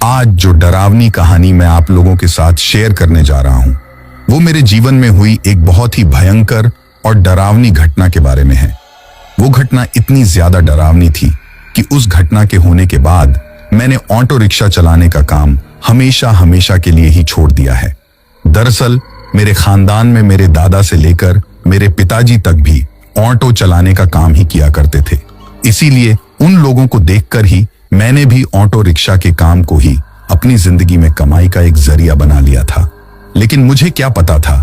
आज जो डरावनी कहानी मैं आप लोगों के साथ शेयर करने जा रहा हूं, वो मेरे जीवन में हुई एक बहुत ही भयंकर और डरावनी घटना के बारे में है। वो घटना इतनी ज्यादा डरावनी थी कि उस घटना के होने के बाद मैंने ऑटो रिक्शा चलाने का काम हमेशा हमेशा के लिए ही छोड़ दिया है। दरअसल मेरे खानदान में मेरे दादा से लेकर मेरे पिताजी तक भी ऑटो चलाने का काम ही किया करते थे। इसीलिए उन लोगों को देखकर ही मैंने भी ऑटो रिक्शा के काम को ही अपनी जिंदगी में कमाई का एक जरिया बना लिया था। लेकिन मुझे क्या पता था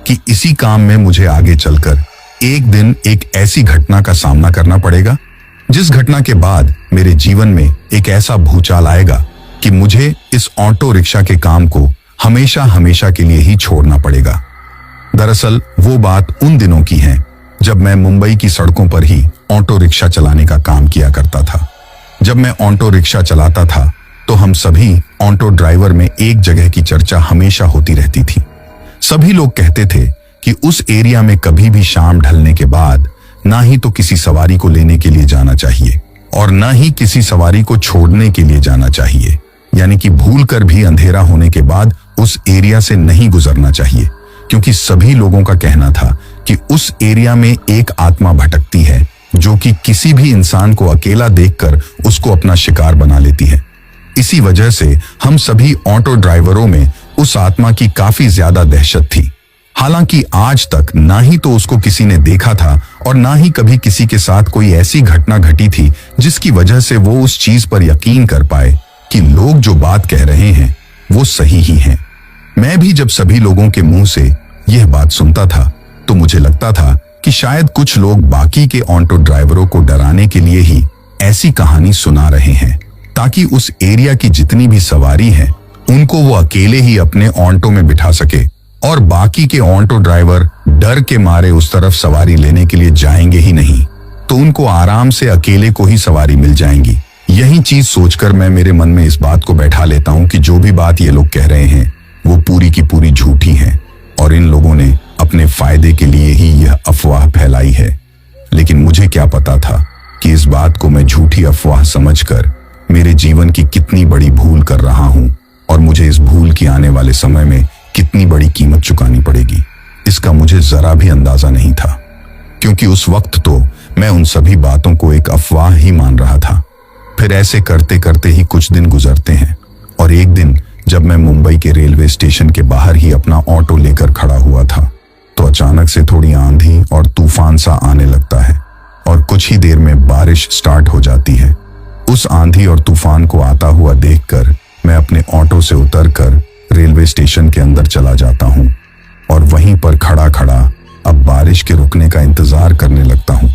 कि इसी काम में मुझे आगे चलकर एक दिन एक ऐसी घटना का सामना करना पड़ेगा, जिस घटना के बाद मेरे जीवन में एक ऐसा भूचाल आएगा कि मुझे इस ऑटो रिक्शा के काम को हमेशा हमेशा के लिए ही छोड़ना पड़ेगा। दरअसल वो बात उन दिनों की है जब मैं मुंबई की सड़कों पर ही ऑटो रिक्शा चलाने का काम किया करता था। जब मैं ऑटो रिक्शा चलाता था तो हम सभी ऑटो ड्राइवर में एक जगह की चर्चा हमेशा होती रहती थी। सभी लोग कहते थे कि उस एरिया में कभी भी शाम ढलने के बाद ना ही तो किसी सवारी को लेने के लिए जाना चाहिए और ना ही किसी सवारी को छोड़ने के लिए जाना चाहिए, यानी कि भूल कर भी अंधेरा होने के बाद उस एरिया से नहीं गुजरना चाहिए, क्योंकि सभी लोगों का कहना था कि उस एरिया में एक आत्मा भटकती है जो कि किसी भी इंसान को अकेला देखकर उसको अपना शिकार बना लेती है। इसी वजह से हम सभी ऑटो ड्राइवरों में उस आत्मा की काफी ज्यादा दहशत थी। हालांकि आज तक ना ही तो उसको किसी ने देखा था और ना ही कभी किसी के साथ कोई ऐसी घटना घटी थी जिसकी वजह से वो उस चीज पर यकीन कर पाए कि लोग जो बात कह रहे हैं वो सही ही है। मैं भी जब सभी लोगों के मुंह से यह बात सुनता था तो मुझे लगता था कि शायद कुछ लोग बाकी के ऑटो ड्राइवरों को डराने के लिए ही ऐसी कहानी सुना रहे हैं, ताकि उस एरिया की जितनी भी सवारी है उनको वो अकेले ही अपने ऑटो में बिठा सके और बाकी के ऑटो ड्राइवर डर के मारे उस तरफ सवारी लेने के लिए जाएंगे ही नहीं, तो उनको आराम से अकेले को ही सवारी मिल जाएंगी। यही चीज सोचकर मैं मेरे मन में इस बात को बैठा लेता हूँ कि जो भी बात ये लोग कह रहे हैं वो पूरी की पूरी झूठी है और इन लोगों ने अपने फायदे के लिए ही यह अफवाह फैलाई है। लेकिन मुझे क्या पता था कि इस बात को मैं झूठी अफवाह समझकर मेरे जीवन की कितनी बड़ी भूल कर रहा हूं और मुझे इस भूल की आने वाले समय में कितनी बड़ी कीमत चुकानी पड़ेगी, इसका मुझे जरा भी अंदाजा नहीं था, क्योंकि उस वक्त तो मैं उन सभी बातों को एक अफवाह ही मान रहा था। फिर ऐसे करते करते ही कुछ दिन गुजरते हैं और एक दिन जब मैं मुंबई के रेलवे स्टेशन के बाहर ही अपना ऑटो लेकर खड़ा हुआ था तो अचानक से थोड़ी आंधी और तूफान सा आने लगता है और कुछ ही देर में बारिश स्टार्ट हो जाती है। उस आंधी और तूफान को आता हुआ देखकर मैं अपने ऑटो से उतरकर रेलवे स्टेशन के अंदर चला जाता हूं और वहीं पर खड़ा खड़ा अब बारिश के रुकने का इंतजार करने लगता हूं,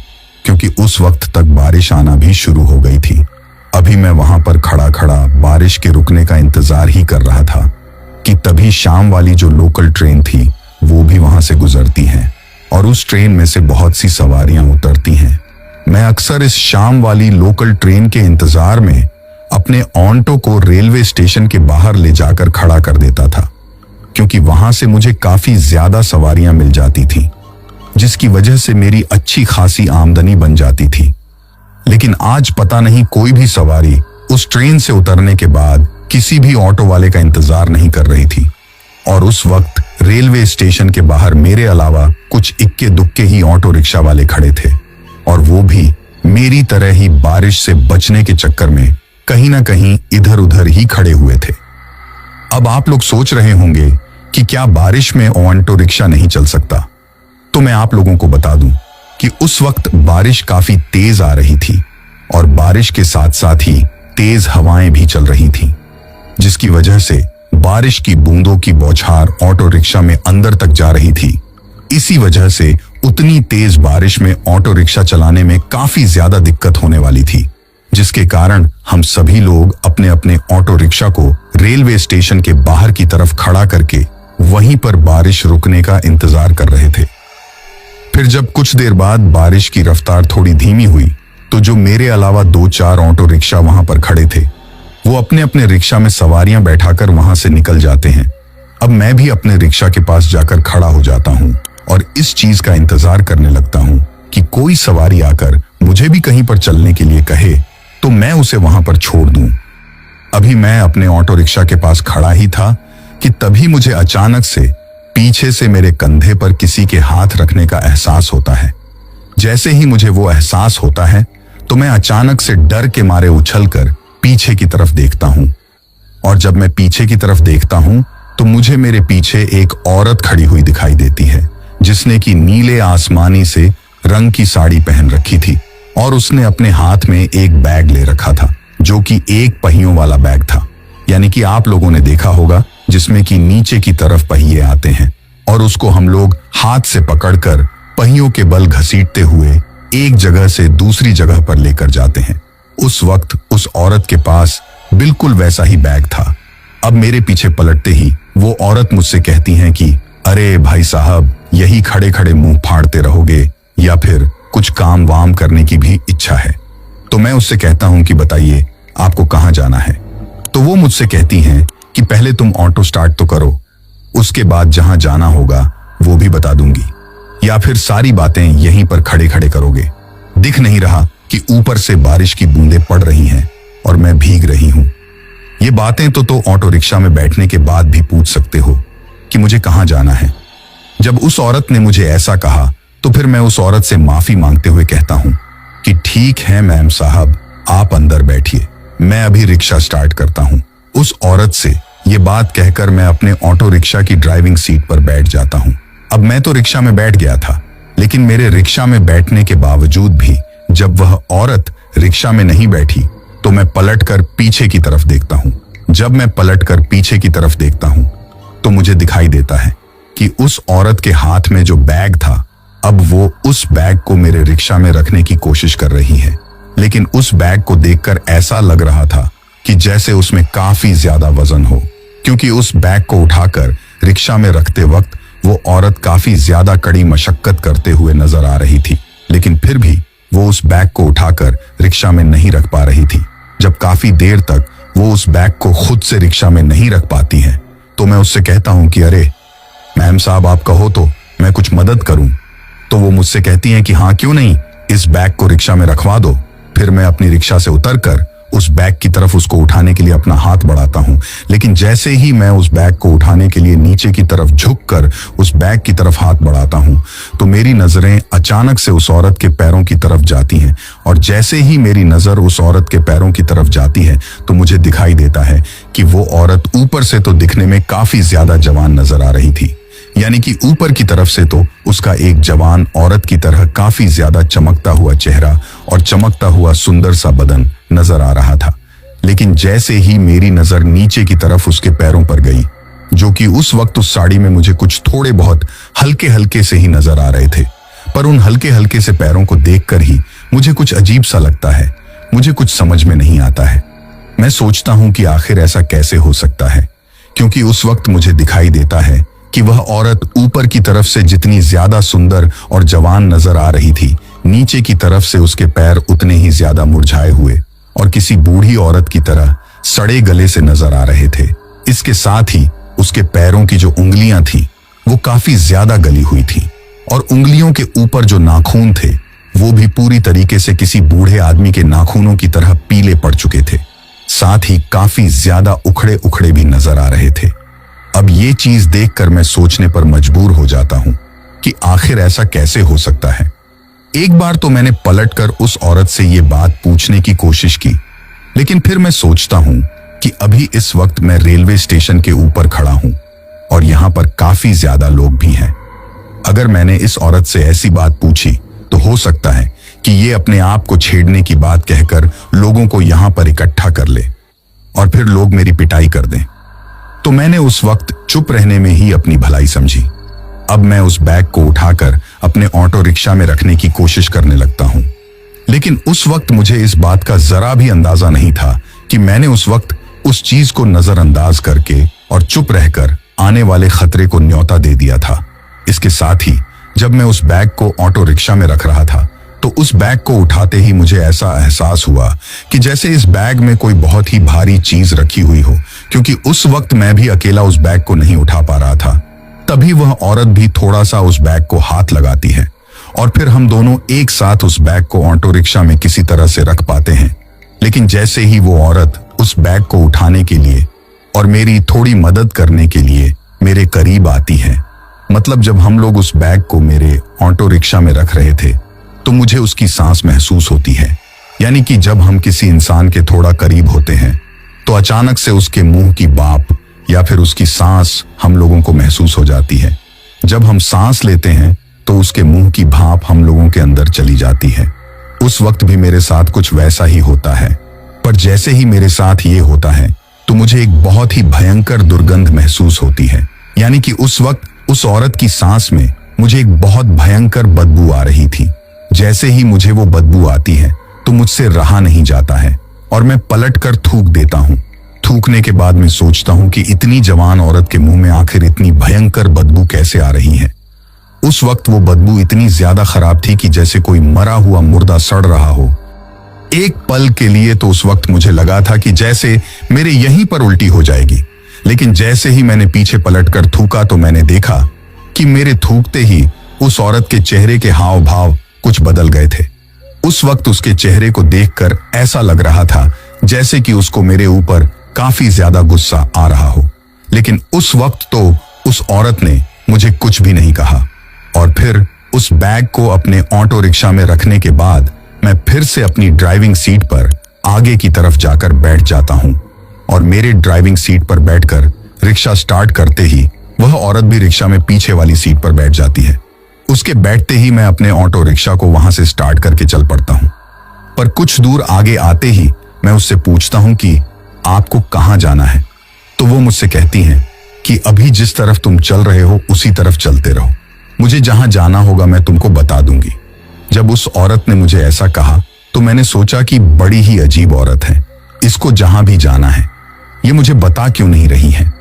क्योंकि उस वक्त तक बारिश आना भी शुरू हो गई थी। अभी मैं वहां पर खड़ा खड़ा बारिश के रुकने का इंतजार ही कर रहा था कि तभी शाम वाली जो लोकल ट्रेन थी वो भी वहां से गुजरती है और उस ट्रेन में से बहुत सी सवारियां उतरती हैं। मैं अक्सर इस शाम वाली लोकल ट्रेन के इंतजार में अपने ऑटो को रेलवे स्टेशन के बाहर ले जाकर खड़ा कर देता था, क्योंकि वहां से मुझे काफी ज्यादा सवारियां मिल जाती थी, जिसकी वजह से मेरी अच्छी खासी आमदनी बन जाती थी। लेकिन आज पता नहीं कोई भी सवारी उस ट्रेन से उतरने के बाद किसी भी ऑटो वाले का इंतजार नहीं कर रही थी और उस वक्त रेलवे स्टेशन के बाहर मेरे अलावा कुछ इक्के दुक्के ही ऑटो रिक्शा वाले खड़े थे और वो भी मेरी तरह ही बारिश से बचने के चक्कर में कहीं ना कहीं इधर उधर ही खड़े हुए थे। अब आप लोग सोच रहे होंगे कि क्या बारिश में ऑटो रिक्शा नहीं चल सकता, तो मैं आप लोगों को बता दूं कि उस वक्त बारिश काफी तेज आ रही थी और बारिश के साथ साथ ही तेज हवाएं भी चल रही थी, जिसकी वजह से बारिश की बूंदों की बौछार ऑटो रिक्शा में अंदर तक जा रही थी। इसी वजह से उतनी तेज बारिश में ऑटो रिक्शा चलाने में काफी ज्यादा दिक्कत होने वाली थी, जिसके कारण हम सभी लोग अपने अपने ऑटो रिक्शा को रेलवे स्टेशन के बाहर की तरफ खड़ा करके वहीं पर बारिश रुकने का इंतजार कर रहे थे। फिर जब कुछ देर बाद बारिश की रफ्तार थोड़ी धीमी हुई तो जो मेरे अलावा 2-4 ऑटो रिक्शा वहां पर खड़े थे वो अपने अपने रिक्शा में सवारियां बैठाकर वहां से निकल जाते हैं। अब मैं भी अपने रिक्शा के पास जाकर खड़ा हो जाता हूं और इस चीज का इंतजार करने लगता हूं कि कोई सवारी आकर मुझे भी कहीं पर चलने के लिए कहे तो मैं उसे वहां पर छोड़ दूं। अभी मैं अपने ऑटो रिक्शा के पास खड़ा ही था कि तभी मुझे अचानक से पीछे से मेरे कंधे पर किसी के हाथ रखने का एहसास होता है। जैसे ही मुझे वो एहसास होता है तो मैं अचानक से डर के मारे उछलकर पीछे की तरफ देखता हूं। और जब मैं पीछे की तरफ देखता हूं तो मुझे मेरे पीछे एक औरत खड़ी हुई दिखाई देती है, जिसने की नीले आसमानी से रंग की साड़ी पहन रखी थी और उसने अपने हाथ में एक बैग ले रखा था, जो कि एक पहियों वाला बैग था। यानी कि आप लोगों ने देखा होगा जिसमें कि नीचे की तरफ पहिए आते हैं और उसको हम लोग हाथ से पकड़कर पहियों के बल घसीटते हुए एक जगह से दूसरी जगह पर लेकर जाते हैं। उस वक्त उस औरत के पास बिल्कुल वैसा ही बैग था। अब मेरे पीछे पलटते ही वो औरत मुझसे कहती हैं कि अरे भाई साहब, यही खड़े खड़े मुंह फाड़ते रहोगे या फिर कुछ काम वाम करने की भी इच्छा है? तो मैं उससे कहता हूं कि बताइए आपको कहां जाना है? तो वो मुझसे कहती हैं कि पहले तुम ऑटो स्टार्ट तो करो, उसके बाद जहां जाना होगा वो भी बता दूंगी, या फिर सारी बातें यहीं पर खड़े खड़े करोगे? दिख नहीं रहा कि ऊपर से बारिश की बूंदें पड़ रही हैं और मैं भीग रही हूं। ये बातें तो ऑटो रिक्शा में बैठने के बाद भी पूछ सकते हो कि मुझे कहां जाना है। जब उस औरत ने मुझे ऐसा कहा तो फिर मैं उस औरत से माफी मांगते हुए कहता हूं कि ठीक है मैम साहब, आप अंदर बैठिए, मैं अभी रिक्शा स्टार्ट करता हूं। उस औरत से ये बात कहकर मैं अपने ऑटो रिक्शा की ड्राइविंग सीट पर बैठ जाता हूं। अब मैं तो रिक्शा में बैठ गया था, लेकिन मेरे रिक्शा में बैठने के बावजूद भी जब वह औरत रिक्शा में नहीं बैठी तो मैं पलटकर पीछे की तरफ देखता हूं। जब मैं पलटकर पीछे की तरफ देखता हूं तो मुझे दिखाई देता है कि उस औरत के हाथ में जो बैग था, अब वो उस बैग को मेरे रिक्शा में रखने की कोशिश कर रही है। लेकिन उस बैग को देखकर ऐसा लग रहा था कि जैसे उसमें काफी ज्यादा वजन हो, क्योंकि उस बैग को उठाकर रिक्शा में रखते वक्त वो औरत काफी ज्यादा कड़ी मशक्कत करते हुए नजर आ रही थी। लेकिन फिर भी वो उस बैग को उठाकर रिक्शा में नहीं रख पा रही थी। जब काफी देर तक वो उस बैग को खुद से रिक्शा में नहीं रख पाती है तो मैं उससे कहता हूं कि अरे मैम साहब, आप कहो तो मैं कुछ मदद करूं। तो वो मुझसे कहती हैं कि हाँ क्यों नहीं, इस बैग को रिक्शा में रखवा दो। फिर मैं अपनी रिक्शा से उतरकर उस बैग की तरफ उसको उठाने के लिए अपना हाथ बढ़ाता हूं। लेकिन जैसे ही मैं उस बैग को उठाने के लिए नीचे की तरफ झुककर उस बैग की तरफ हाथ बढ़ाता हूं तो मेरी नजरें अचानक से उस औरत के पैरों की तरफ जाती हैं। और जैसे ही मेरी नजर उस औरत के पैरों की तरफ जाती है तो मुझे दिखाई देता है कि वो औरत ऊपर से तो दिखने में काफी ज्यादा जवान नजर आ रही थी। यानी कि ऊपर की तरफ से तो उसका एक जवान औरत की तरह काफी ज्यादा चमकता हुआ चेहरा और चमकता हुआ सुंदर सा बदन नजर आ रहा था। लेकिन जैसे ही मेरी नजर नीचे की तरफ उसके पैरों पर गई, जो कि उस वक्त उस साड़ी में मुझे कुछ थोड़े बहुत हल्के हल्के से ही नजर आ रहे थे, पर उन हल्के हल्के से पैरों को देखकर ही मुझे कुछ अजीब सा लगता है। मुझे कुछ समझ में नहीं आता है। मैं सोचता हूं कि आखिर ऐसा कैसे हो सकता है, क्योंकि उस वक्त मुझे दिखाई देता है कि वह औरत ऊपर की तरफ से जितनी ज्यादा सुंदर और जवान नजर आ रही थी, नीचे की तरफ से उसके पैर उतने ही ज्यादा मुरझाए हुए और किसी बूढ़ी औरत की तरह सड़े गले से नजर आ रहे थे। इसके साथ ही उसके पैरों की जो उंगलियां थी वो काफी ज्यादा गली हुई थी और उंगलियों के ऊपर जो नाखून थे वो भी पूरी तरीके से किसी बूढ़े आदमी के नाखूनों की तरह पीले पड़ चुके थे। साथ ही काफी ज्यादा उखड़े उखड़े भी नजर आ रहे थे। अब ये चीज देखकर मैं सोचने पर मजबूर हो जाता हूं कि आखिर ऐसा कैसे हो सकता है। एक बार तो मैंने पलटकर उस औरत से ये बात पूछने की कोशिश की, लेकिन फिर मैं सोचता हूं कि अभी इस वक्त मैं रेलवे स्टेशन के ऊपर खड़ा हूं और यहां पर काफी ज्यादा लोग भी हैं। अगर मैंने इस औरत से ऐसी बात पूछी तो हो सकता है कि ये अपने आप को छेड़ने की बात कहकर लोगों को यहां पर इकट्ठा कर ले और फिर लोग मेरी पिटाई कर दें। तो मैंने उस वक्त चुप रहने में ही अपनी भलाई समझी। अब मैं उस बैग को उठाकर अपने ऑटो रिक्शा में रखने की कोशिश करने लगता हूं, लेकिन उस वक्त मुझे इस बात का जरा भी अंदाजा नहीं था कि मैंने उस वक्त उस चीज को नजरअंदाज करके और चुप रहकर आने वाले खतरे को न्योता दे दिया था। इसके साथ ही जब मैं उस बैग को ऑटो रिक्शा में रख रहा था तो उस बैग को उठाते ही मुझे ऐसा एहसास हुआ कि जैसे इस बैग में कोई बहुत ही भारी चीज रखी हुई हो, क्योंकि उस वक्त मैं भी अकेला उस बैग को नहीं उठा पा रहा था। तभी वह औरत भी थोड़ा सा उस बैग को हाथ लगाती है और फिर हम दोनों एक साथ उस बैग को ऑटो रिक्शा में किसी तरह से रख पाते हैं। लेकिन जैसे ही वो औरत उस बैग को उठाने के लिए और मेरी थोड़ी मदद करने के लिए मेरे करीब आती है। मतलब जब हम लोग उस बैग को मेरे ऑटो रिक्शा में रख रहे थे तो मुझे उसकी सांस महसूस होती है। यानी कि जब हम किसी इंसान के थोड़ा करीब होते हैं तो अचानक से उसके मुंह की बाप या फिर उसकी सांस हम लोगों को महसूस हो जाती है। जब हम सांस लेते हैं तो उसके मुंह की भाप हम लोगों के अंदर चली जाती है। उस वक्त भी मेरे साथ कुछ वैसा ही होता है, पर जैसे ही मेरे साथ ये होता है तो मुझे एक बहुत ही भयंकर दुर्गंध महसूस होती है। यानी कि उस वक्त उस औरत की सांस में मुझे एक बहुत भयंकर बदबू आ रही थी। जैसे ही मुझे वो बदबू आती है तो मुझसे रहा नहीं जाता है और मैं पलटकर थूक देता हूँ। थूकने के बाद मैं सोचता हूँ कि इतनी जवान औरत के मुंह में आखिर इतनी भयंकर बदबू कैसे आ रही है। उस वक्त वो बदबू इतनी ज्यादा खराब थी कि जैसे कोई मरा हुआ मुर्दा सड़ रहा हो। एक पल के लिए तो उस वक्त मुझे लगा था कि जैसे मेरे यहीं पर उल्टी हो जाएगी, लेकिन जैसे ही मैंने पीछे पलटकर थूका तो मैंने देखा कि मेरे थूकते ही उस औरत के चेहरे के हाव भाव कुछ बदल गए थे। उस वक्त उसके चेहरे को देखकर ऐसा लग रहा था जैसे कि उसको मेरे ऊपर काफी ज्यादा गुस्सा आ रहा हो। लेकिन उस वक्त तो उस औरत ने मुझे कुछ भी नहीं कहा और फिर उस बैग को अपने ऑटो रिक्शा में रखने के बाद मैं फिर से अपनी ड्राइविंग सीट पर आगे की तरफ जाकर बैठ जाता हूं और मेरे ड्राइविंग सीट पर बैठकर रिक्शा स्टार्ट करते ही वह औरत भी रिक्शा में पीछे वाली सीट पर बैठ जाती है। उसके बैठते ही मैं अपने ऑटो रिक्शा को वहां से स्टार्ट करके चल पड़ता हूं। पर कुछ दूर आगे आते ही मैं उससे पूछता हूं कि आपको कहां जाना है। तो वो मुझसे कहती हैं कि अभी जिस तरफ तुम चल रहे हो उसी तरफ चलते रहो, मुझे जहां जाना होगा मैं तुमको बता दूंगी। जब उस औरत ने मुझे ऐसा कहा तो मैंने सोचा कि बड़ी ही अजीब औरत है, इसको जहां भी जाना है ये मुझे बता क्यों नहीं रही है।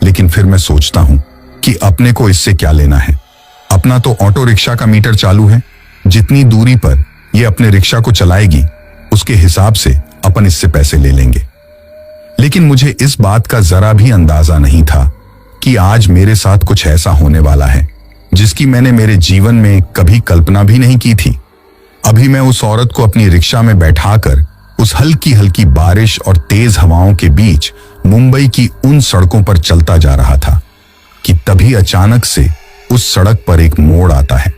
लेकिन फिर मैं सोचता हूं कि अपने को इससे क्या लेना है, अपना तो ऑटो रिक्शा का मीटर चालू है, जितनी दूरी पर ये अपने रिक्शा को चलाएगी उसके हिसाब से अपन इससे पैसे ले लेंगे। लेकिन मुझे इस बात का जरा भी अंदाजा नहीं था कि आज मेरे साथ कुछ ऐसा होने वाला है जिसकी मैंने मेरे जीवन में कभी कल्पना भी नहीं की थी। अभी मैं उस औरत को अपनी रिक्शा में बैठाकर उस हल्की हल्की बारिश और तेज हवाओं के बीच मुंबई की उन सड़कों पर चलता जा रहा था कि तभी अचानक से उस सड़क पर एक मोड़ आता है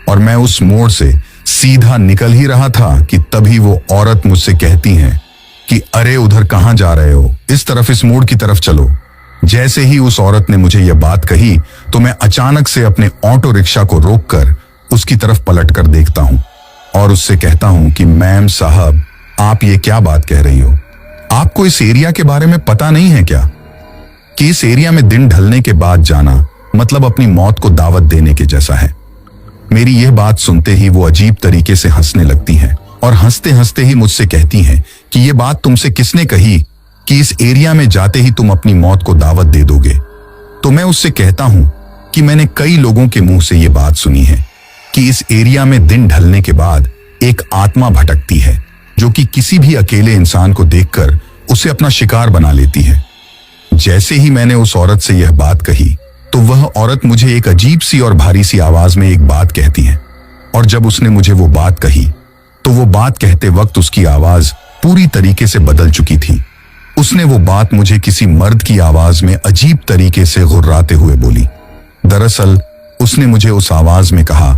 और मैं उस मोड़ से सीधा निकल ही रहा था कि तभी वो औरत मुझसे कहती हैं कि अरे उधर कहां जा रहे हो, इस तरफ, इस मोड़ की तरफ चलो। जैसे ही उस औरत ने मुझे यह बात कही तो मैं अचानक से अपने ऑटो रिक्शा को रोककर उसकी तरफ पलटकर देखता हूं और उससे कहता हूं कि मैम साहब, आप ये क्या बात कह रही हो? आपको इस एरिया के बारे में पता नहीं है क्या कि इस एरिया में दिन ढलने के बाद जाना मतलब अपनी मौत को दावत देने के जैसा है। मेरी यह बात सुनते ही वो अजीब तरीके से हंसने लगती हैं और हंसते हंसते ही मुझसे कहती हैं कि ये बात तुमसे किसने कही कि इस एरिया में जाते ही तुम अपनी मौत को दावत दे दोगे? तो मैं उससे कहता हूं कि मैंने कई लोगों के मुंह से ये बात सुनी है कि इस एरिया में दिन ढलने के बाद एक आत्मा भटकती है जो कि किसी भी अकेले इंसान को देखकर उसे अपना शिकार बना लेती है। जैसे ही मैंने उस औरत से यह बात कही तो वह औरत मुझे एक अजीब सी और भारी सी आवाज में एक बात कहती है और जब उसने मुझे वो बात कही तो वो बात कहते वक्त उसकी आवाज पूरी तरीके से बदल चुकी थी। उसने वो बात मुझे किसी मर्द की आवाज में अजीब तरीके से गुर्राते हुए बोली। दरअसल उसने मुझे उस आवाज में कहा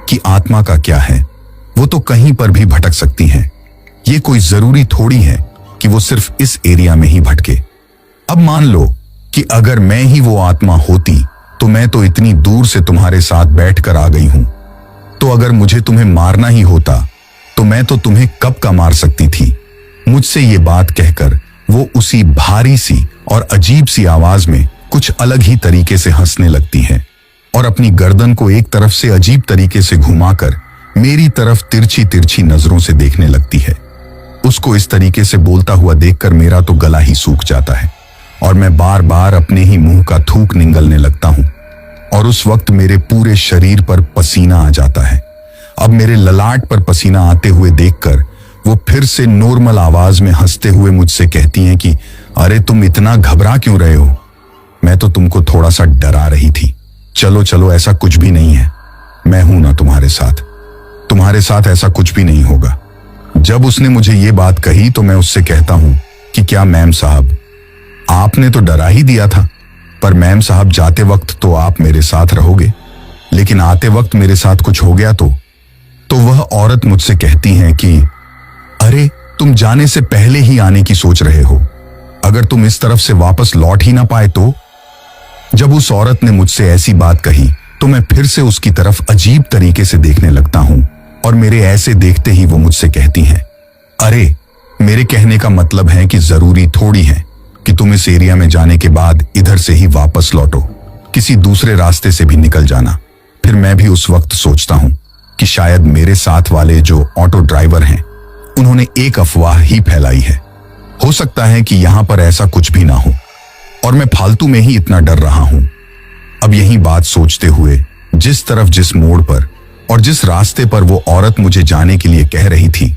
कि आत्मा का क्या है, वो तो कहीं पर भी भटक सकती हैं, ये कोई जरूरी थोड़ी है कि वो सिर्फ इस एरिया में ही भटके। अब मान लो कि अगर मैं ही वो आत्मा होती तो मैं तो इतनी दूर से तुम्हारे साथ बैठकर आ गई हूं, तो अगर मुझे तुम्हें मारना ही होता तो मैं तो तुम्हें कब का मार सकती थी। मुझसे ये बात कहकर वो उसी भारी सी और अजीब सी आवाज में कुछ अलग ही तरीके से हंसने लगती है और अपनी गर्दन को एक तरफ से अजीब तरीके से घुमाकर मेरी तरफ तिरछी तिरछी नजरों से देखने लगती है। उसको इस तरीके से बोलता हुआ देखकर मेरा तो गला ही सूख जाता है और मैं बार बार अपने ही मुंह का थूक निगलने लगता हूं और उस वक्त मेरे पूरे शरीर पर पसीना आ जाता है। अब मेरे ललाट पर पसीना आते हुए देखकर वो फिर से नॉर्मल आवाज में हंसते हुए मुझसे कहती हैं कि अरे तुम इतना घबरा क्यों रहे हो, मैं तो तुमको थोड़ा सा डरा रही थी, चलो चलो ऐसा कुछ भी नहीं है, मैं हूं ना तुम्हारे साथ ऐसा कुछ भी नहीं होगा। जब उसने मुझे ये बात कही तो मैं उससे कहता हूं कि क्या मैम साहब, आपने तो डरा ही दिया था, पर मैम साहब जाते वक्त तो आप मेरे साथ रहोगे, लेकिन आते वक्त मेरे साथ कुछ हो गया तो वह औरत मुझसे कहती है कि अरे तुम जाने से पहले ही आने की सोच रहे हो, अगर तुम इस तरफ से वापस लौट ही ना पाए तो। जब उस औरत ने मुझसे ऐसी बात कही तो मैं फिर से उसकी तरफ अजीब तरीके से देखने लगता हूं और मेरे ऐसे देखते ही वो मुझसे कहती हैं, अरे मेरे कहने का मतलब है कि जरूरी थोड़ी है कि तुम इस एरिया में जाने के बाद इधर से ही वापस लौटो, किसी दूसरे रास्ते से भी निकल जाना। फिर मैं भी उस वक्त सोचता हूं कि शायद मेरे साथ वाले जो ऑटो ड्राइवर हैं उन्होंने एक अफवाह ही फैलाई है। हो सकता है कि यहां पर ऐसा कुछ भी ना हो और मैं फालतू में ही इतना डर रहा हूं। अब यही बात सोचते हुए जिस तरफ, जिस मोड़ पर और जिस रास्ते पर वो औरत मुझे जाने के लिए कह रही थी,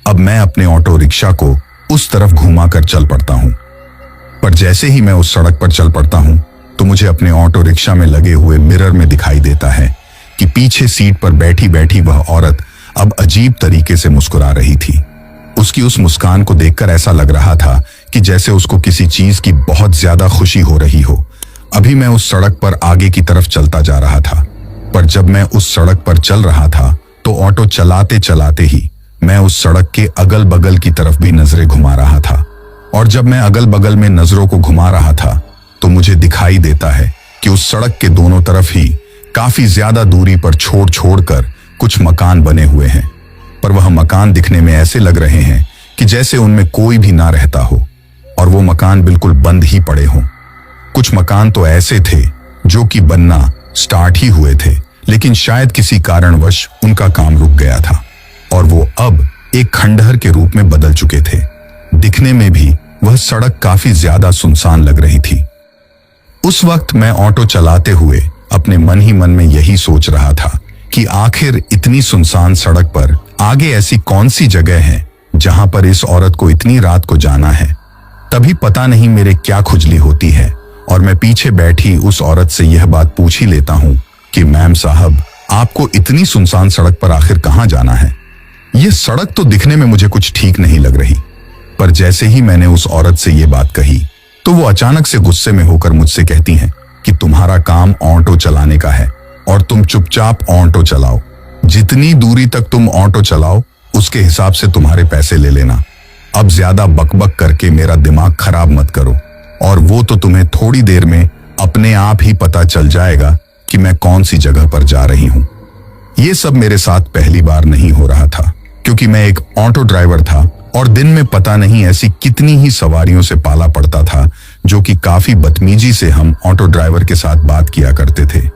अब मैं अपने ऑटो रिक्शा को उस तरफ घुमाकर चल पड़ता हूं। पर जैसे ही मैं उस सड़क पर चल पड़ता हूं तो मुझे अपने ऑटो रिक्शा में लगे हुए मिरर में दिखाई देता है कि पीछे सीट पर बैठी बैठी वह औरत अब अजीब तरीके से मुस्कुरा रही थी। उसकी उस मुस्कान को देखकर ऐसा लग रहा था कि जैसे उसको किसी चीज की बहुत ज्यादा खुशी हो रही हो। अभी मैं उस सड़क पर आगे की तरफ चलता जा रहा था, पर जब मैं उस सड़क पर चल रहा था तो ऑटो चलाते चलाते ही मैं उस सड़क के अगल बगल की तरफ भी नजरें घुमा रहा था। और जब मैं अगल बगल में नजरों को घुमा रहा था तो मुझे दिखाई देता है कि उस सड़क के दोनों तरफ ही काफी ज्यादा दूरी पर छोड़ छोड़ कर कुछ मकान बने हुए हैं, पर वह मकान दिखने में ऐसे लग रहे हैं कि जैसे उनमें कोई भी ना रहता हो और वो मकान बिल्कुल बंद ही पड़े हों। कुछ मकान तो ऐसे थे जो कि बनना स्टार्ट ही हुए थे, लेकिन शायद किसी कारणवश उनका काम रुक गया था और वो अब एक खंडहर के रूप में बदल चुके थे। दिखने में भी वह सड़क काफी ज्यादा सुनसान लग रही थी। उस वक्त मैं ऑटो चलाते हुए अपने मन ही मन में यही सोच रहा था कि आखिर इतनी सुनसान सड़क पर आगे ऐसी कौन सी जगह है जहां पर इस औरत को इतनी रात को जाना है। तभी पता नहीं मेरे क्या खुजली होती है और मैं पीछे बैठी उस औरत से यह बात पूछ ही लेता हूं कि मैम साहब, आपको इतनी सुनसान सड़क पर आखिर कहां जाना है? यह सड़क तो दिखने में मुझे कुछ ठीक नहीं लग रही। पर जैसे ही मैंने उस औरत से यह बात कही तो वो अचानक से गुस्से में होकर मुझसे कहती हैं कि तुम्हारा काम ऑटो चलाने का है और तुम चुपचाप ऑटो चलाओ। जितनी दूरी तक तुम ऑटो चलाओ उसके हिसाब से तुम्हारे पैसे ले लेना। अब ज्यादा बकबक करके मेरा दिमाग खराब मत करो, और वो तो तुम्हें थोड़ी देर में अपने आप ही पता चल जाएगा कि मैं कौन सी जगह पर जा रही हूं। ये सब मेरे साथ पहली बार नहीं हो रहा था, क्योंकि मैं एक ऑटो ड्राइवर था और दिन में पता नहीं ऐसी कितनी ही सवारियों से पाला पड़ता था जो कि काफी बदतमीजी से हम ऑटो ड्राइवर के साथ बात किया करते थे।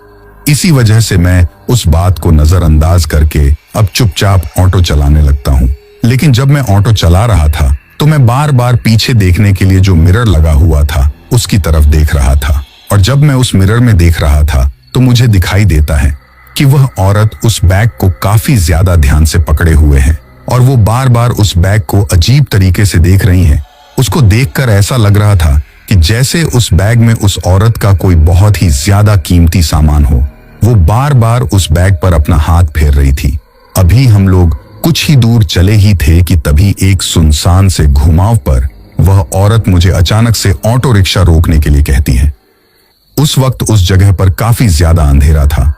इसी वजह से मैं उस बात को नजरअंदाज करके अब चुपचाप ऑटो चलाने लगता हूं। लेकिन जब मैं ऑटो चला रहा था तो मैं बार बार पीछे देखने के लिए जो मिरर लगा हुआ था उसकी तरफ देख रहा था, और जब मैं उस मिरर में देख रहा था तो मुझे दिखाई देता है कि वह औरत उस बैग को काफी ज्यादा ध्यान से पकड़े हुए है और वो बार बार उस बैग को अजीब तरीके से देख रही हैं। उसको देखकर ऐसा लग रहा था कि जैसे उस बैग में उस औरत का कोई बहुत ही ज्यादा कीमती सामान हो। वो बार बार उस बैग पर अपना हाथ फेर रही थी। अभी हम लोग कुछ ही दूर चले ही थे कि तभी एक सुनसान से घुमाव पर वह औरत मुझे अचानक से ऑटो रिक्शा रोकने के लिए कहती है। उस वक्त उस जगह पर काफी ज्यादा अंधेरा था,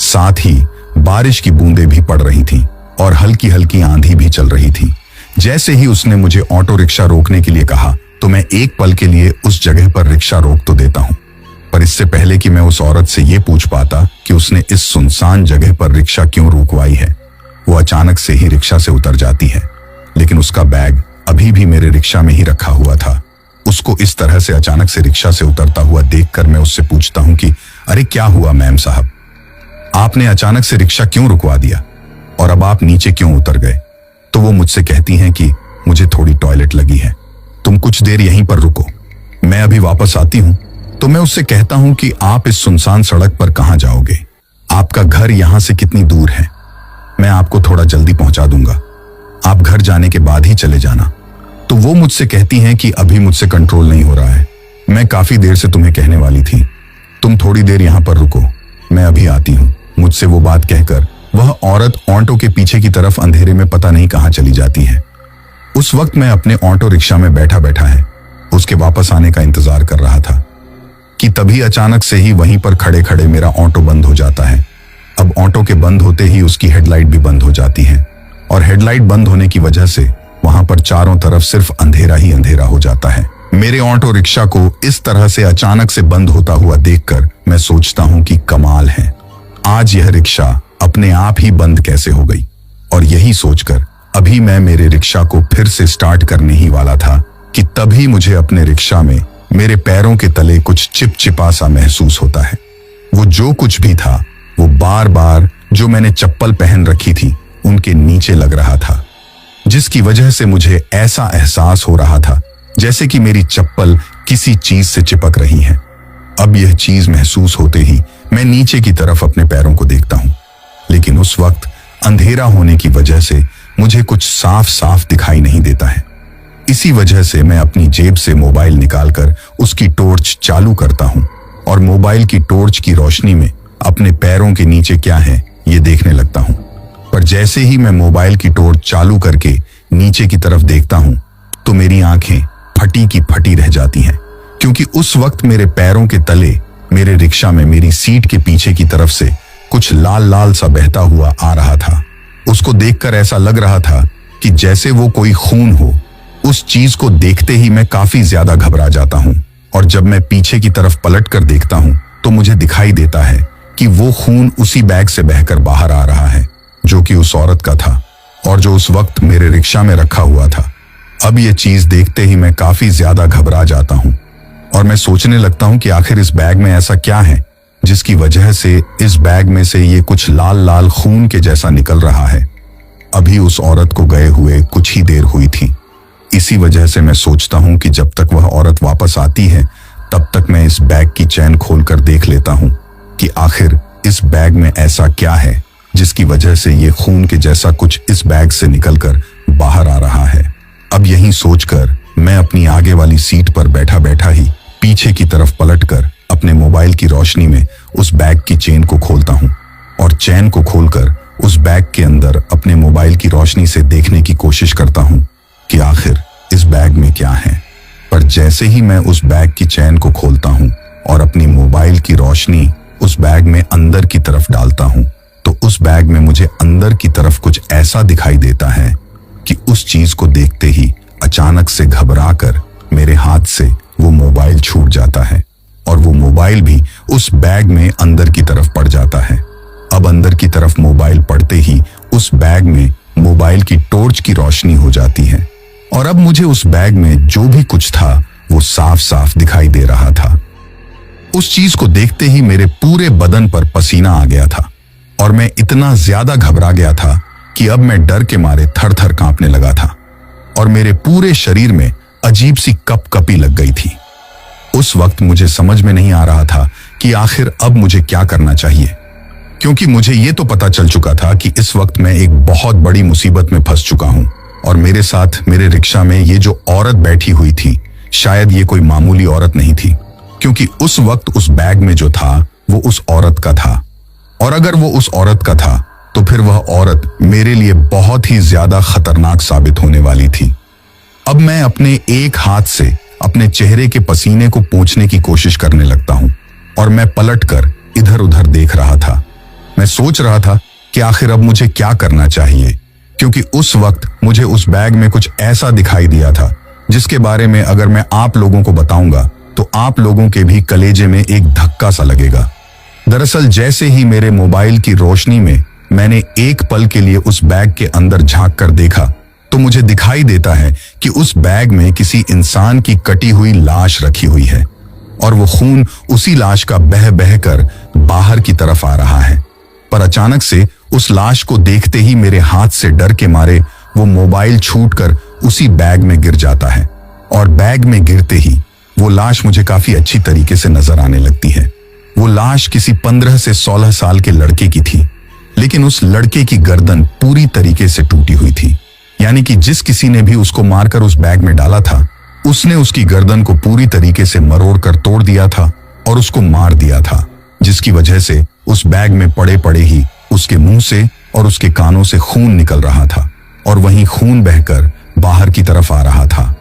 साथ ही बारिश की बूंदें भी पड़ रही थीं और हल्की हल्की आंधी भी चल रही थी। जैसे ही उसने मुझे ऑटो रिक्शा रोकने के लिए कहा तो मैं एक पल के लिए उस जगह पर रिक्शा रोक तो देता हूं, पर इससे पहले कि मैं उस औरत से ये पूछ पाता कि उसने इस सुनसान जगह पर रिक्शा क्यों रुकवाई है, वो अचानक से ही रिक्शा से उतर जाती है। लेकिन उसका बैग अभी भी मेरे रिक्शा में ही रखा हुआ था। उसको इस तरह से अचानक से रिक्शा से उतरता हुआ देखकर मैं उससे पूछता हूं कि अरे क्या हुआ मैम साहब, आपने अचानक से रिक्शा क्यों रुकवा दिया और अब आप नीचे क्यों उतर गए? तो वो मुझसे कहती हैं कि मुझे थोड़ी टॉयलेट लगी है, तुम कुछ देर यहीं पर रुको, मैं अभी वापस आती हूं। तो मैं उससे कहता हूं कि आप इस सुनसान सड़क पर कहां जाओगे, आपका घर यहां से कितनी दूर है? मैं आपको थोड़ा जल्दी पहुंचा दूंगा, आप घर जाने के बाद ही चले जाना। तो वो मुझसे कहती हैं कि अभी मुझसे कंट्रोल नहीं हो रहा है, मैं काफी देर से तुम्हें कहने वाली थी, तुम थोड़ी देर यहां पर रुको, मैं अभी आती हूं। मुझसे वो बात कहकर वह औरत ऑटो के पीछे की तरफ अंधेरे में पता नहीं कहां चली जाती है। उस वक्त मैं अपने ऑटो रिक्शा में बैठा बैठा है उसके वापस आने का इंतजार कर रहा था कि तभी अचानक से ही वहीं पर खड़े खड़े मेरा ऑटो बंद हो जाता है। अब ऑटो के बंद होते ही उसकी हेडलाइट भी बंद हो जाती है और हेडलाइट बंद होने की वजह से वहां पर चारों तरफ सिर्फ अंधेरा ही अंधेरा हो जाता है। मेरे ऑटो रिक्शा को इस तरह से अचानक से बंद होता हुआ देखकर मैं सोचता हूं कि कमाल है, आज यह रिक्शा अपने आप ही बंद कैसे हो गई। और यही सोचकर अभी मैं मेरे रिक्शा को फिर से स्टार्ट करने ही वाला था कि तभी मुझे अपने रिक्शा में मेरे पैरों के तले कुछ चिपचिपा सा महसूस होता है। वो जो कुछ भी था वो बार बार जो मैंने चप्पल पहन रखी थी उनके नीचे लग रहा था, जिसकी वजह से मुझे ऐसा एहसास हो रहा था जैसे कि मेरी चप्पल किसी चीज से चिपक रही है। अब यह चीज महसूस होते ही मैं नीचे की तरफ अपने पैरों को देखता हूं, लेकिन उस वक्त अंधेरा होने की वजह से मुझे कुछ साफ साफ दिखाई नहीं देता है। इसी वजह से मैं अपनी जेब से मोबाइल निकालकर उसकी टॉर्च चालू करता हूं और मोबाइल की टॉर्च की रोशनी में अपने पैरों के नीचे क्या है ये देखने लगता हूं। पर जैसे ही मैं मोबाइल की टॉर्च चालू करके नीचे की तरफ देखता हूं तो मेरी आंखें फटी की फटी रह जाती हैं, क्योंकि उस वक्त मेरे पैरों के तले मेरे रिक्शा में मेरी सीट के पीछे की तरफ से कुछ लाल लाल सा बहता हुआ आ रहा था। उसको देखकर ऐसा लग रहा था कि जैसे वो कोई खून हो। उस चीज को देखते ही मैं काफी ज्यादा घबरा जाता हूं और जब मैं पीछे की तरफ पलट कर देखता हूं तो मुझे दिखाई देता है कि वो खून उसी बैग से बहकर बाहर आ रहा है जो कि उस औरत का था और जो उस वक्त मेरे रिक्शा में रखा हुआ था। अब ये चीज देखते ही मैं काफी ज्यादा घबरा जाता हूं और मैं सोचने लगता हूं कि आखिर इस बैग में ऐसा क्या है जिसकी वजह से इस बैग में से ये कुछ लाल लाल खून के जैसा निकल रहा है। अभी उस औरत को गए हुए कुछ ही देर हुई थी, इसी वजह से मैं सोचता हूं कि जब तक वह औरत वापस आती है तब तक मैं इस बैग की चैन खोलकर देख लेता हूं कि आखिर इस बैग में ऐसा क्या है जिसकी वजह से ये खून के जैसा कुछ इस बैग से निकलकर बाहर आ रहा है। अब यही सोचकर मैं अपनी आगे वाली सीट पर बैठा बैठा ही पीछे की तरफ पलटकर अपने मोबाइल की रोशनी में उस बैग की चेन को खोलता हूं और चैन को खोलकर उस बैग के अंदर अपने मोबाइल की रोशनी से देखने की कोशिश करता हूं कि आखिर इस बैग में क्या है। पर जैसे ही मैं उस बैग की चैन को खोलता हूं और अपनी मोबाइल की रोशनी उस बैग में अंदर की तरफ डालता हूं तो उस बैग में मुझे अंदर की तरफ कुछ ऐसा दिखाई देता है कि उस चीज को देखते ही अचानक से घबराकर मेरे हाथ से वो मोबाइल छूट जाता है और वो मोबाइल भी उस बैग में अंदर की तरफ पड़ जाता है। अब अंदर की तरफ मोबाइल पड़ते ही उस बैग में मोबाइल की टॉर्च की रोशनी हो जाती है और अब मुझे उस बैग में जो भी कुछ था वो साफ साफ दिखाई दे रहा था। उस चीज को देखते ही मेरे पूरे बदन पर पसीना आ गया था और मैं इतना ज्यादा घबरा गया था कि अब मैं डर के मारे थर थर कांपने लगा था और मेरे पूरे शरीर में अजीब सी कपकपी लग गई थी। उस वक्त मुझे समझ में नहीं आ रहा था कि आखिर अब मुझे क्या करना चाहिए, क्योंकि मुझे ये तो पता चल चुका था कि इस वक्त मैं एक बहुत बड़ी मुसीबत में फंस चुका हूं और मेरे साथ मेरे रिक्शा में ये जो औरत बैठी हुई थी शायद ये कोई मामूली औरत नहीं थी, क्योंकि उस वक्त उस बैग में जो था वो उस औरत का था और अगर वो उस औरत का था तो फिर वह औरत मेरे लिए बहुत ही ज्यादा खतरनाक साबित होने वाली थी। अब मैं अपने एक हाथ से अपने चेहरे के पसीने को पोंछने की कोशिश करने लगता हूं और मैं पलटकर इधर उधर देख रहा था। मैं सोच रहा था कि आखिर अब मुझे क्या करना चाहिए, क्योंकि उस वक्त मुझे उस बैग में कुछ ऐसा दिखाई दिया था जिसके बारे में अगर मैं आप लोगों को बताऊंगा तो आप लोगों के भी कलेजे में एक धक्का सा लगेगा। दरअसल जैसे ही मेरे मोबाइल की रोशनी में मैंने एक पल के लिए उस बैग के अंदर झांक कर देखा तो मुझे दिखाई देता है कि उस बैग में किसी इंसान की कटी हुई लाश रखी हुई है और वो खून उसी लाश का बह बह कर बाहर की तरफ आ रहा है। पर अचानक से उस लाश को देखते ही मेरे हाथ से डर के मारे वो मोबाइल छूटकर उसी बैग में गिर जाता है और बैग में गिरते ही वो लाश मुझे काफी अच्छी तरीके से नजर आने लगती है। वो लाश किसी 15 से 16 साल के लड़के की थी, लेकिन उस लड़के की गर्दन पूरी तरीके से टूटी हुई थी, यानी कि जिस किसी ने भी उसको मारकर उस बैग में डाला था उसने उसकी गर्दन को पूरी तरीके से मरोड़ कर तोड़ दिया था और उसको मार दिया था, जिसकी वजह से उस बैग में पड़े पड़े ही उसके मुंह से और उसके कानों से खून निकल रहा था और वहीं खून बहकर बाहर की तरफ आ रहा था।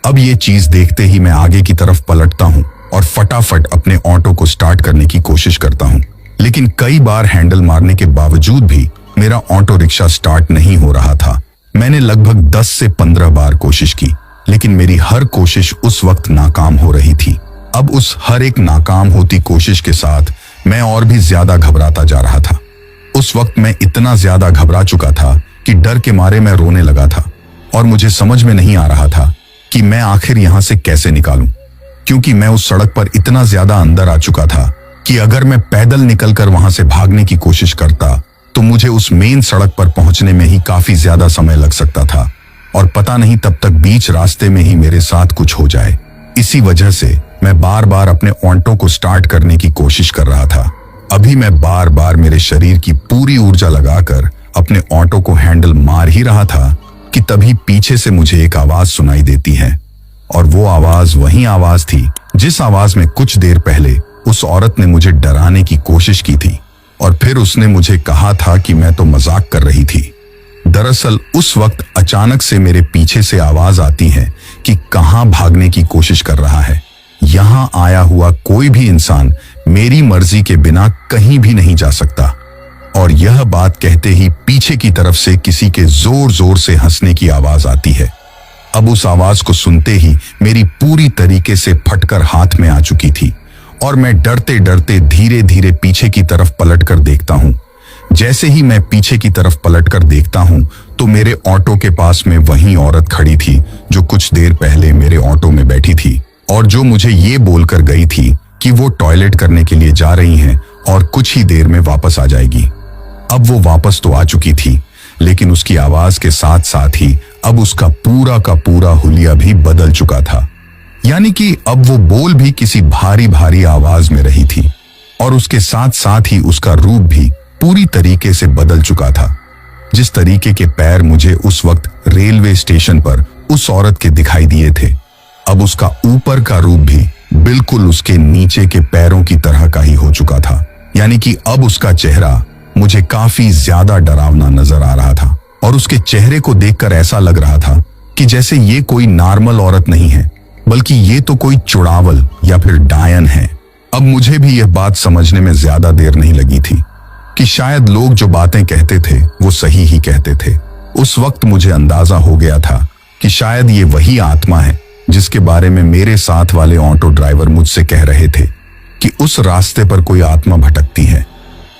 अब ये चीज देखते ही मैं आगे की तरफ पलटता हूँ और फटाफट अपने ऑटो को स्टार्ट करने की कोशिश करता हूँ, लेकिन कई बार हैंडल मारने के बावजूद भी मेरा ऑटो रिक्शा स्टार्ट नहीं हो रहा था। मैंने लगभग 10 से 15 बार कोशिश की, लेकिन मेरी हर कोशिश उस वक्त नाकाम हो रही थी। अब उस हर एक नाकाम होती कोशिश के साथ मैं और भी ज्यादा घबराता जा रहा था। उस वक्त मैं इतना ज्यादा घबरा चुका था कि डर के मारे मैं रोने लगा था और मुझे समझ में नहीं आ रहा था कि मैं आखिर यहां से कैसे निकालूं, क्योंकि मैं उस सड़क पर इतना ज्यादा अंदर आ चुका था कि अगर मैं पैदल निकलकर वहां से भागने की कोशिश करता तो मुझे उस मेन सड़क पर पहुंचने में ही काफी ज्यादा समय लग सकता था और पता नहीं तब तक बीच रास्ते में ही मेरे साथ कुछ हो जाए। इसी वजह से मैं बार बार अपने ऑटो को स्टार्ट करने की कोशिश कर रहा था। अभी मैं बार बार मेरे शरीर की पूरी ऊर्जा लगाकर अपने ऑटो को हैंडल मार ही रहा था कि तभी पीछे से मुझे एक आवाज सुनाई देती है, और वो आवाज वही आवाज थी जिस आवाज में कुछ देर पहले उस औरत ने मुझे डराने की कोशिश की थी और फिर उसने मुझे कहा था कि मैं तो मजाक कर रही थी। दरअसल उस वक्त अचानक से मेरे पीछे से आवाज आती है कि कहां भागने की कोशिश कर रहा है। यहां आया हुआ कोई भी इंसान मेरी मर्जी के बिना कहीं भी नहीं जा सकता। और यह बात कहते ही पीछे की तरफ से किसी के जोर जोर से हंसने की आवाज आती है। अब उस आवाज को सुनते ही मेरी पूरी तरीके से फटकर हाथ में आ चुकी थी और मैं डरते डरते धीरे धीरे पीछे की तरफ पलटकर देखता हूं। जैसे ही मैं पीछे की तरफ पलटकर देखता हूं तो मेरे ऑटो के पास में वही औरत खड़ी थी जो कुछ देर पहले मेरे ऑटो में बैठी थी और जो मुझे ये बोलकर गई थी कि वो टॉयलेट करने के लिए जा रही हैं और कुछ ही देर में वापस आ जाएगी। अब वो वापस तो आ चुकी थी, लेकिन उसकी आवाज के साथ साथ ही अब उसका पूरा का पूरा हुलिया भी बदल चुका था। यानी कि अब वो बोल भी किसी भारी भारी आवाज में रही थी और उसके साथ साथ ही उसका रूप भी पूरी तरीके से बदल चुका था। जिस तरीके के पैर मुझे उस वक्त रेलवे स्टेशन पर उस औरत के दिखाई दिए थे, अब उसका ऊपर का रूप भी बिल्कुल उसके नीचे के पैरों की तरह का ही हो चुका था। यानी कि अब उसका चेहरा मुझे काफी ज्यादा डरावना नजर आ रहा था और उसके चेहरे को देखकर ऐसा लग रहा था कि जैसे ये कोई नॉर्मल औरत नहीं है, बल्कि ये तो कोई चुड़ावल या फिर डायन है। अब मुझे भी यह बात समझने में ज्यादा देर नहीं लगी थी कि शायद लोग जो बातें कहते थे वो सही ही कहते थे। उस वक्त मुझे अंदाजा हो गया था कि शायद ये वही आत्मा है जिसके बारे में मेरे साथ वाले ऑटो ड्राइवर मुझसे कह रहे थे कि उस रास्ते पर कोई आत्मा भटकती है।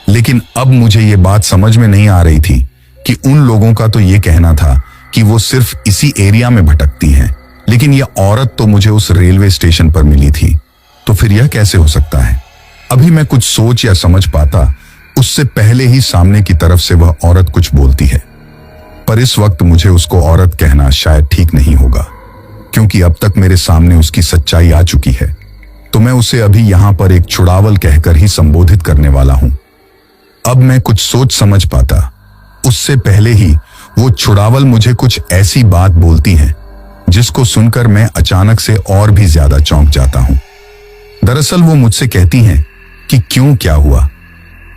लेकिन अब मुझे ये बात समझ में नहीं आ रही थी कि उन लोगों का तो ये कहना था कि वो सिर्फ इसी एरिया में भटकती हैं, लेकिन यह औरत तो मुझे उस रेलवे स्टेशन पर मिली थी, तो फिर यह कैसे हो सकता है? अभी मैं कुछ सोच या समझ पाता उससे पहले ही सामने की तरफ से वह औरत कुछ बोलती है, पर इस वक्त मुझे उसको औरत कहना शायद ठीक नहीं होगा, क्योंकि अब तक मेरे सामने उसकी सच्चाई आ चुकी है। तो मैं उसे अभी यहां पर एक चुड़ावल कहकर ही संबोधित करने वाला हूं। अब मैं कुछ सोच समझ पाता उससे पहले ही वो चुड़ावल मुझे कुछ ऐसी बात बोलती है जिसको सुनकर मैं अचानक से और भी ज्यादा चौंक जाता हूं। दरअसल वो मुझसे कहती हैं कि क्यों, क्या हुआ?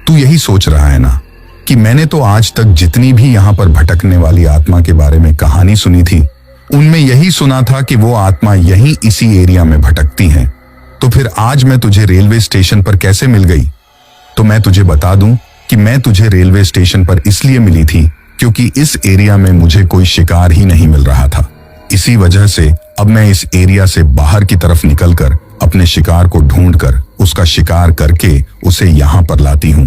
तू यही सोच रहा है ना कि मैंने तो आज तक जितनी भी यहां पर भटकने वाली आत्मा के बारे में कहानी सुनी थी, उनमें यही सुना था कि वो आत्मा यहीं इसी एरिया में भटकती हैं। तो फिर आज मैं तुझे रेलवे स्टेशन पर कैसे मिल गई? तो मैं तुझे बता दूं कि मैं तुझे रेलवे स्टेशन पर इसलिए मिली थी क्योंकि इस एरिया में मुझे कोई शिकार ही नहीं मिल रहा था। इसी वजह से अब मैं इस एरिया से बाहर की तरफ निकलकर अपने शिकार को ढूंढकर उसका शिकार करके उसे यहां पर लाती हूं।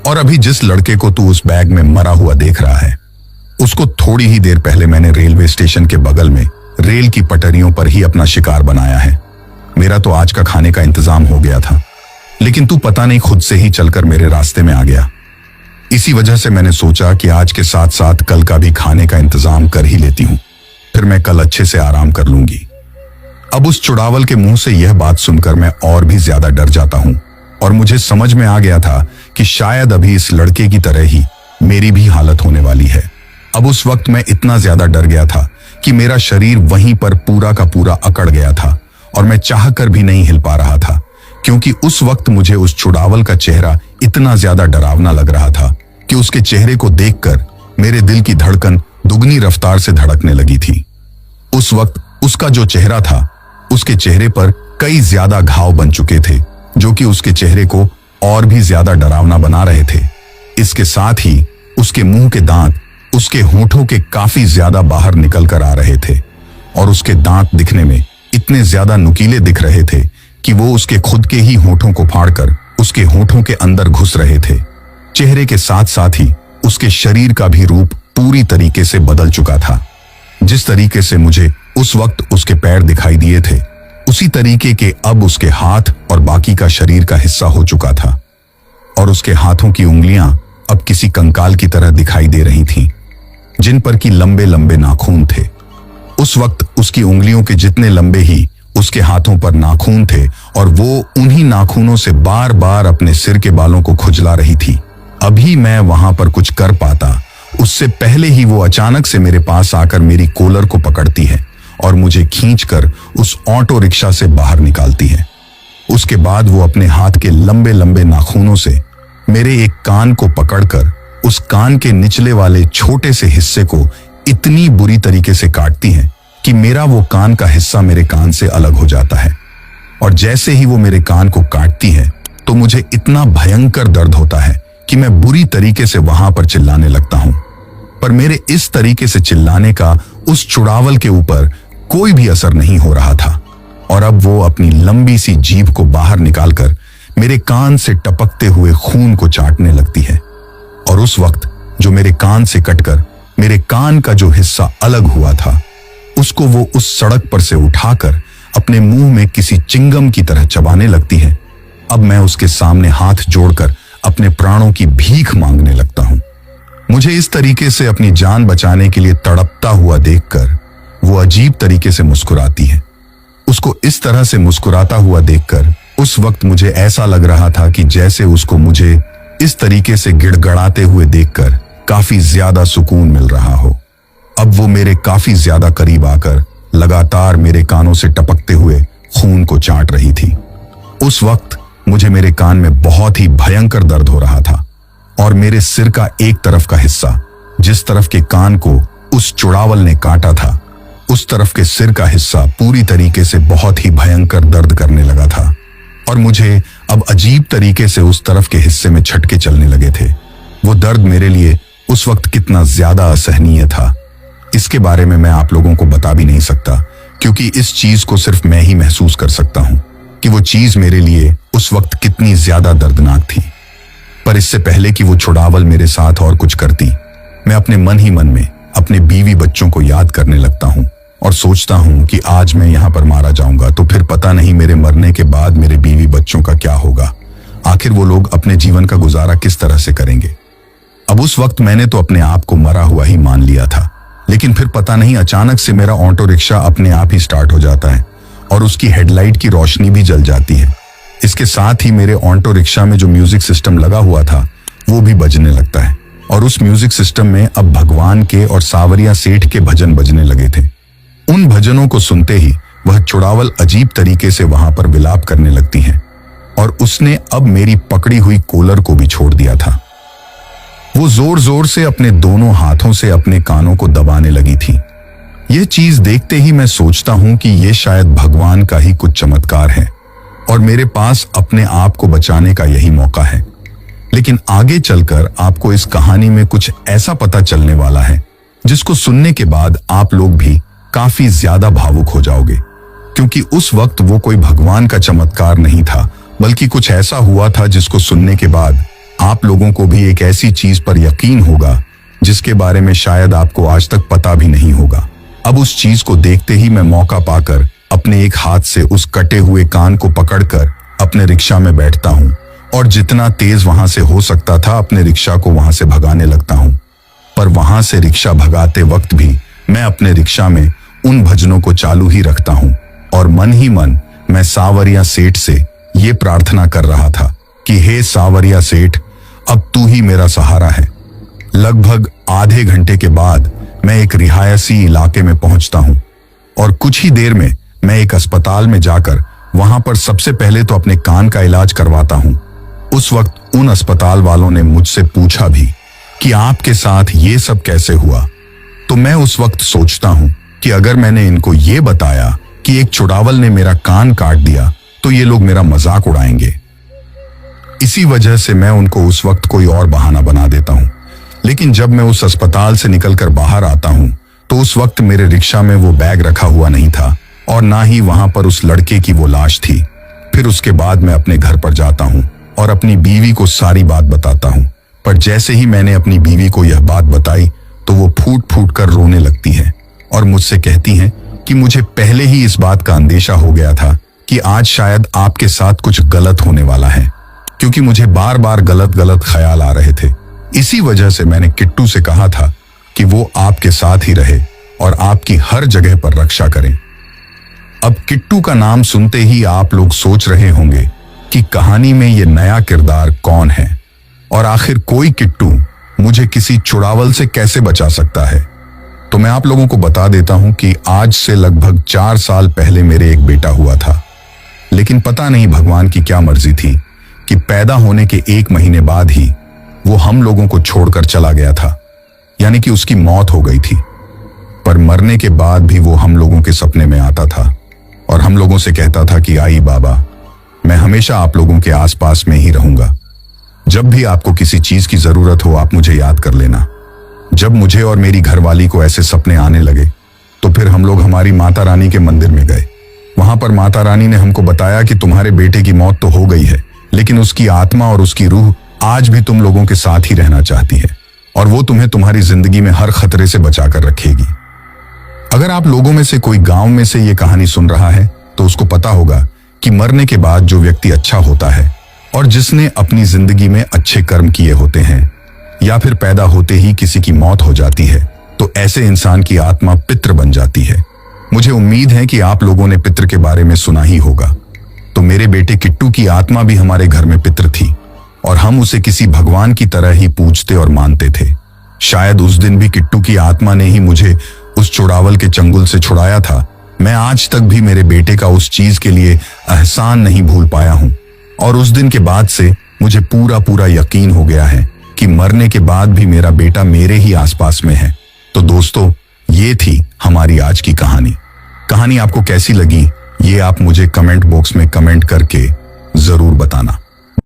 और अभी जिस लड़के को तू उस बैग में मरा हुआ देख रहा है, उसको थोड़ी ही देर पहले मैंने रेलवे स्टेशन के बगल में रेल की पटरियों पर ही अपना शिकार बनाया है। मेरा तो आज का खाने का इंतजाम हो गया था, लेकिन तू पता नहीं खुद से ही चलकर मेरे रास्ते में आ गया। इसी वजह से मैंने सोचा कि आज के साथ साथ कल का भी खाने का इंतजाम कर ही लेती हूं, फिर मैं कल अच्छे से आराम कर लूंगी। अब उस चुड़ावल के मुंह से यह बात सुनकर मैं और भी ज्यादा डर जाता हूं और मुझे समझ में आ गया था कि शायद अभी इस लड़के की तरह ही मेरी भी हालत होने वाली है। अब उस वक्त मैं इतना ज्यादा डर गया था कि मेरा शरीर वहीं पर पूरा का पूरा अकड़ गया था और मैं चाहकर भी नहीं हिल पा रहा था, क्योंकि उस वक्त मुझे उस चुड़ावल का चेहरा इतना ज्यादा डरावना लग रहा था कि उसके चेहरे को देखकर मेरे दिल की धड़कन दुगनी रफ्तार से धड़कने लगी थी। उस वक्त उसका जो चेहरा था, उसके चेहरे पर कई ज्यादा घाव बन चुके थे, जो कि उसके चेहरे को और भी ज्यादा डरावना बना रहे थे। इसके साथ ही उसके मुंह के दांत उसके होठों के काफी ज्यादा बाहर निकल कर आ रहे थे और उसके दांत दिखने में इतने ज्यादा नुकीले दिख रहे थे कि वो उसके खुद के ही होठों को फाड़कर उसके होठों के अंदर घुस रहे थे। चेहरे के साथ साथ ही उसके शरीर का भी रूप पूरी तरीके से बदल चुका था। जिस तरीके से मुझे उस वक्त उसके पैर दिखाई दिए थे, उसी तरीके के अब उसके हाथ और बाकी का शरीर का हिस्सा हो चुका था और उसके हाथों की उंगलियां अब किसी कंकाल की तरह दिखाई दे रही थीं, जिन पर की लंबे लंबे नाखून थे। उस वक्त उसकी उंगलियों के जितने लंबे ही उसके हाथों पर नाखून थे और वो उन्हीं नाखूनों से बार बार अपने सिर के बालों को खुजला रही थी। अभी मैं वहां पर कुछ कर पाता उससे पहले ही वो अचानक से मेरे पास आकर मेरी कॉलर को पकड़ती है और मुझे खींचकर उस ऑटो रिक्शा से बाहर निकालती है। उसके बाद वो अपने हाथ के लंबे लंबे नाखूनों से मेरे एक कान को पकड़कर उस कान के निचले वाले छोटे से हिस्से को इतनी बुरी तरीके से काटती है कि मेरा वो कान का हिस्सा मेरे कान से अलग हो जाता है। और जैसे ही वो मेरे कान को काटती है तो मुझे इतना भयंकर दर्द होता है कि मैं बुरी तरीके से वहां पर चिल्लाने लगता हूं। पर मेरे इस तरीके से चिल्लाने का उस चुड़ावल के ऊपर कोई भी असर नहीं हो रहा था और अब वो अपनी लंबी सी जीभ को बाहर निकालकर मेरे कान से टपकते हुए खून को चाटने लगती है। और उस वक्त जो मेरे कान से कटकर मेरे कान का जो हिस्सा अलग हुआ था, उसको वो उस सड़क पर से उठाकर अपने मुंह में किसी चिंगम की तरह चबाने लगती है। अब मैं उसके सामने हाथ जोड़कर अपने प्राणों की भीख मांगने लगता हूं। मुझे इस तरीके से अपनी जान बचाने के लिए तड़पता हुआ देखकर वो अजीब तरीके से मुस्कुराती है। उसको इस तरह से मुस्कुराता हुआ देखकर उस वक्त मुझे ऐसा लग रहा था कि जैसे उसको मुझे इस तरीके से गिड़गड़ाते हुए देखकर काफी ज्यादा सुकून मिल रहा हो। अब वो मेरे काफी ज्यादा करीब आकर लगातार मेरे कानों से टपकते हुए खून को चाट रही थी। उस वक्त मुझे मेरे कान में बहुत ही भयंकर दर्द हो रहा था और मेरे सिर का एक तरफ का हिस्सा, जिस तरफ के कान को उस चुड़ावल ने काटा था, उस तरफ के सिर का हिस्सा पूरी तरीके से बहुत ही भयंकर दर्द करने लगा था और मुझे अब अजीब तरीके से उस तरफ के हिस्से में छटके चलने लगे थे। वो दर्द मेरे लिए उस वक्त कितना ज्यादा असहनीय था, इसके बारे में मैं आप लोगों को बता भी नहीं सकता, क्योंकि इस चीज को सिर्फ मैं ही महसूस कर सकता हूं कि वो चीज मेरे लिए उस वक्त कितनी ज्यादा दर्दनाक थी। पर इससे पहले कि वो चुड़ावल मेरे साथ और कुछ करती, मैं अपने मन ही मन में अपने बीवी बच्चों को याद करने लगता हूं और सोचता हूं कि आज मैं यहां पर मारा जाऊंगा तो फिर पता नहीं मेरे मरने के बाद मेरे बीवी बच्चों का क्या होगा। आखिर वो लोग अपने जीवन का गुजारा किस तरह से करेंगे। अब उस वक्त मैंने तो अपने आप को मरा हुआ ही मान लिया था, लेकिन फिर पता नहीं अचानक से मेरा ऑटो रिक्शा अपने आप ही स्टार्ट हो जाता है और उसकी हेडलाइट की रोशनी भी जल जाती है। इसके साथ ही मेरे ऑटो रिक्शा में जो म्यूजिक सिस्टम लगा हुआ था वो भी बजने लगता है और उस म्यूजिक सिस्टम में अब भगवान के और सावरिया सेठ के भजन बजने लगे थे। उन भजनों को सुनते ही वह चुड़ावल अजीब तरीके से वहां पर विलाप करने लगती है और उसने अब मेरी पकड़ी हुई कॉलर को भी छोड़ दिया था। वो जोर जोर से अपने दोनों हाथों से अपने कानों को दबाने लगी थी। यह चीज देखते ही मैं सोचता हूं कि यह शायद भगवान का ही कुछ चमत्कार है और मेरे पास अपने आप को बचाने का यही मौका है। लेकिन आगे चलकर आपको इस कहानी में कुछ ऐसा पता चलने वाला है जिसको सुनने के बाद आप लोग भी काफी ज्यादा भावुक हो जाओगे, क्योंकि उस वक्त वो कोई भगवान का चमत्कार नहीं था, बल्कि कुछ ऐसा हुआ था जिसको सुनने के बाद आप लोगों को भी एक ऐसी चीज पर यकीन होगा जिसके बारे में शायद आपको आज तक पता भी नहीं होगा। अब उस चीज को देखते ही मैं मौका पाकर अपने एक हाथ से उस कटे हुए कान को पकड़कर अपने रिक्शा में बैठता हूं और जितना तेज वहां से हो सकता था अपने रिक्शा को वहां से भगाने लगता हूं। पर वहां से रिक्शा भगाते वक्त भी मैं अपने रिक्शा में उन भजनों को चालू ही रखता हूं और मन ही मन मैं सावरिया सेठ से ये प्रार्थना कर रहा था कि हे सावरिया सेठ, अब तू ही मेरा सहारा है। लगभग आधे घंटे के बाद मैं एक रिहायशी इलाके में पहुंचता हूं और कुछ ही देर में मैं एक अस्पताल में जाकर वहां पर सबसे पहले तो अपने कान का इलाज करवाता हूं। उस वक्त उन अस्पताल वालों ने मुझसे पूछा भी कि आपके साथ ये सब कैसे हुआ। तो मैं उस वक्त सोचता हूं कि अगर मैंने इनको ये बताया कि एक चुड़ावल ने मेरा कान काट दिया तो ये लोग मेरा मजाक उड़ाएंगे। इसी वजह से मैं उनको उस वक्त कोई और बहाना बना देता हूं। लेकिन जब मैं उस अस्पताल से निकलकर बाहर आता हूं तो उस वक्त मेरे रिक्शा में वो बैग रखा हुआ नहीं था और ना ही वहां पर उस लड़के की वो लाश थी। फिर उसके बाद मैं अपने घर पर जाता हूं और अपनी बीवी को सारी बात बताता हूं। पर जैसे ही मैंने अपनी बीवी को यह बात बताई तो वो फूट फूट कर रोने लगती है और मुझसे कहती हैं कि मुझे पहले ही इस बात का अंदेशा हो गया था कि आज शायद आपके साथ कुछ गलत होने वाला है, क्योंकि मुझे बार बार गलत गलत ख्याल आ रहे थे। इसी वजह से मैंने किट्टू से कहा था कि वो आपके साथ ही रहे और आपकी हर जगह पर रक्षा करें। अब किट्टू का नाम सुनते ही आप लोग सोच रहे होंगे कि कहानी में ये नया किरदार कौन है और आखिर कोई किट्टू मुझे किसी चुड़ावल से कैसे बचा सकता है। तो मैं आप लोगों को बता देता हूं कि आज से लगभग 4 साल पहले मेरे एक बेटा हुआ था। लेकिन पता नहीं भगवान की क्या मर्जी थी कि पैदा होने के 1 महीने बाद ही वो हम लोगों को छोड़कर चला गया था, यानी कि उसकी मौत हो गई थी। पर मरने के बाद भी वो हम लोगों के सपने में आता था और हम लोगों से कहता था कि आई बाबा, मैं हमेशा आप लोगों के आसपास में ही रहूंगा। जब भी आपको किसी चीज की जरूरत हो आप मुझे याद कर लेना। जब मुझे और मेरी घरवाली को ऐसे सपने आने लगे तो फिर हम लोग हमारी माता रानी के मंदिर में गए। वहां पर माता रानी ने हमको बताया कि तुम्हारे बेटे की मौत तो हो गई है, लेकिन उसकी आत्मा और उसकी रूह आज भी तुम लोगों के साथ ही रहना चाहती है और वो तुम्हें तुम्हारी जिंदगी में हर खतरे से बचाकर रखेगी। अगर आप लोगों में से कोई गांव में से ये कहानी सुन रहा है तो उसको पता होगा कि मरने के बाद जो व्यक्ति अच्छा होता है और जिसने अपनी जिंदगी में अच्छे कर्म किए होते हैं या फिर पैदा होते ही किसी की मौत हो जाती है तो ऐसे इंसान की आत्मा पितृ बन जाती है। मुझे उम्मीद है कि आप लोगों ने पितृ के बारे में सुना ही होगा। तो मेरे बेटे किट्टू की आत्मा भी हमारे घर में पितृ थी और हम उसे किसी भगवान की तरह ही पूजते और मानते थे। शायद उस दिन भी किट्टू की आत्मा ने ही मुझे उस चुड़ावल के चंगुल से छुड़ाया था। मैं आज तक भी मेरे बेटे का उस चीज के लिए एहसान नहीं भूल पाया हूं और उस दिन के बाद से मुझे पूरा पूरा यकीन हो गया है कि मरने के बाद भी मेरा बेटा मेरे ही आसपास में है। तो दोस्तों, ये थी हमारी आज की कहानी। कहानी आपको कैसी लगी ये आप मुझे कमेंट बॉक्स में कमेंट करके जरूर बताना।